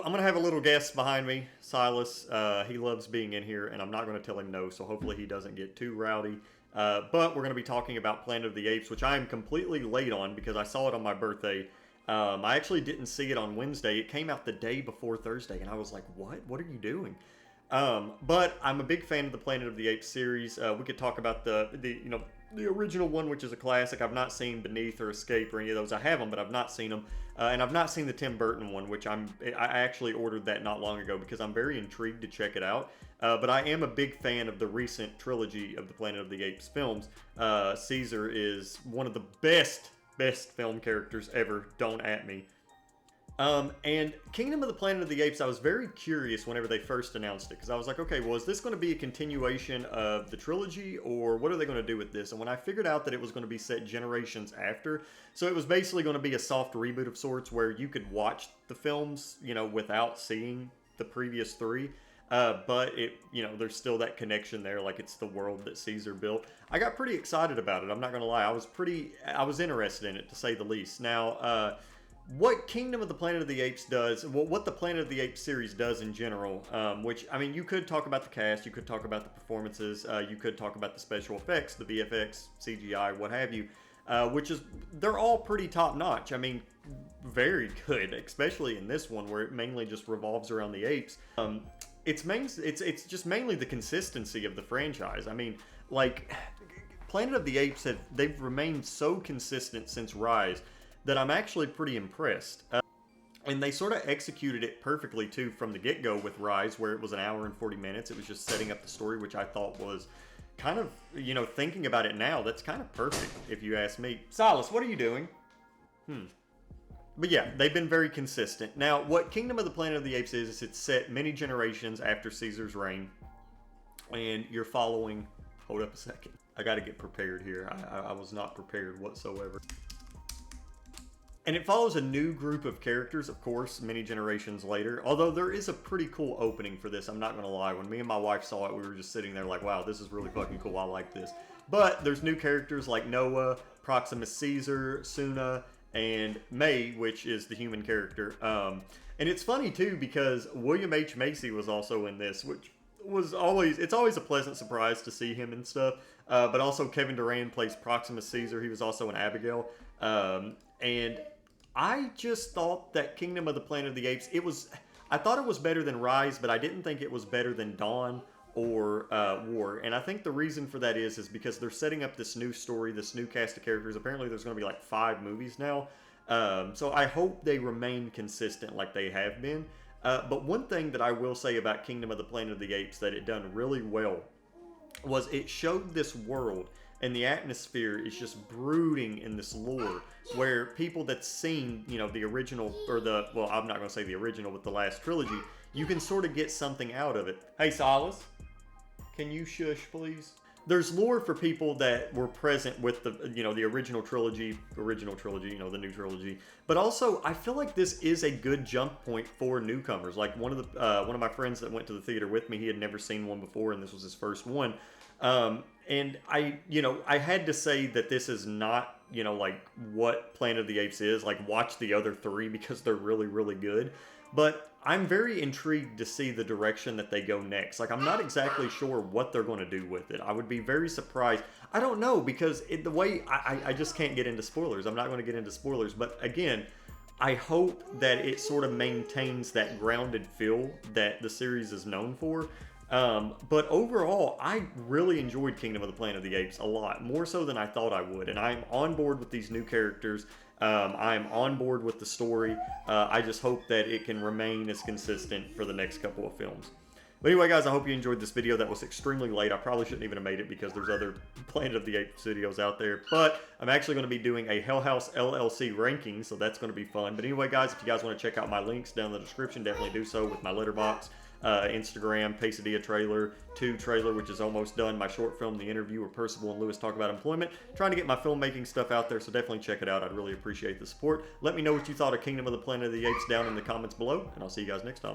I'm going to have a little guest behind me, Silas. He loves being in here, and I'm not going to tell him no, so hopefully he doesn't get too rowdy. But we're going to be talking about Planet of the Apes, which I am completely late on because I saw it on my birthday. I actually didn't see it on Wednesday. It came out the day before Thursday, and I was like, what? What are you doing? But I'm a big fan of the Planet of the Apes series. We could talk about the original one, which is a classic. I've not seen Beneath or Escape or any of those. I have them, but I've not seen them. And I've not seen the Tim Burton one, which I actually ordered that not long ago because I'm very intrigued to check it out. But I am a big fan of the recent trilogy of the Planet of the Apes films. Caesar is one of the best film characters ever. Don't at me. And Kingdom of the Planet of the Apes, I was very curious whenever they first announced it, because I was like, okay, well, is this going to be a continuation of the trilogy, or what are they going to do with this? And when I figured out that it was going to be set generations after, so it was basically going to be a soft reboot of sorts where you could watch the films, without seeing the previous three. But there's still that connection there, like it's the world that Caesar built. I got pretty excited about it. I'm not going to lie. I was interested in it, to say the least. Now, what Kingdom of the Planet of the Apes does, what the Planet of the Apes series does in general, which, I mean, you could talk about the cast, you could talk about the performances, you could talk about the special effects, the VFX, CGI, what have you, they're all pretty top-notch. I mean, very good, especially in this one where it mainly just revolves around the apes. It's just mainly the consistency of the franchise. I mean, like, Planet of the Apes, they've remained so consistent since Rise that I'm actually pretty impressed. And they sort of executed it perfectly, too, from the get-go with Rise, where it was an hour and 40 minutes. It was just setting up the story, which I thought was kind of, thinking about it now, that's kind of perfect, if you ask me. Silas, what are you doing? But yeah, they've been very consistent. Now, what Kingdom of the Planet of the Apes is it's set many generations after Caesar's reign. And you're following... Hold up a second. I got to get prepared here. I was not prepared whatsoever. And it follows a new group of characters, of course, many generations later. Although there is a pretty cool opening for this, I'm not going to lie. When me and my wife saw it, we were just sitting there like, wow, this is really fucking cool. I like this. But there's new characters like Noah, Proximus Caesar, Suna, and May, which is the human character. And it's funny, too, because William H. Macy was also in this, which was it's always a pleasant surprise to see him and stuff. But also Kevin Durant plays Proximus Caesar. He was also in Abigail. And I just thought that Kingdom of the Planet of the Apes, I thought it was better than Rise, but I didn't think it was better than Dawn or War. And I think the reason for that is because they're setting up this new story, this new cast of characters. Apparently there's going to be like 5 movies now. So I hope they remain consistent like they have been. But one thing that I will say about Kingdom of the Planet of the Apes that it done really well was it showed this world, and the atmosphere is just brooding in this lore where people that's seen, the original, well, I'm not going to say the original, but the last trilogy, you can sort of get something out of it. Hey, Silas, can you shush, please? There's lore for people that were present with the, the original trilogy, the new trilogy. But also, I feel like this is a good jump point for newcomers. Like one of my friends that went to the theater with me, he had never seen one before, and this was his first one. And I had to say that this is not, like what Planet of the Apes is. Like, watch the other 3 because they're really, really good. But I'm very intrigued to see the direction that they go next. Like, I'm not exactly sure what they're going to do with it. I would be very surprised. I don't know, because the way I just can't get into spoilers. I'm not going to get into spoilers. But again, I hope that it sort of maintains that grounded feel that the series is known for. But overall, I really enjoyed Kingdom of the Planet of the Apes a lot, more so than I thought I would. And I'm on board with these new characters. I'm on board with the story. I just hope that it can remain as consistent for the next couple of films. But anyway, guys, I hope you enjoyed this video. That was extremely late. I probably shouldn't even have made it because there's other Planet of the Apes videos out there. But I'm actually going to be doing a Hell House LLC ranking, so that's going to be fun. But anyway, guys, if you guys want to check out my links down in the description, definitely do so with my Letterboxd. Instagram, Quesadilla Trailer, 2 trailer, which is almost done. My short film, The Interview, where Percival and Lewis talk about employment. Trying to get my filmmaking stuff out there, so definitely check it out. I'd really appreciate the support. Let me know what you thought of Kingdom of the Planet of the Apes down in the comments below, and I'll see you guys next time.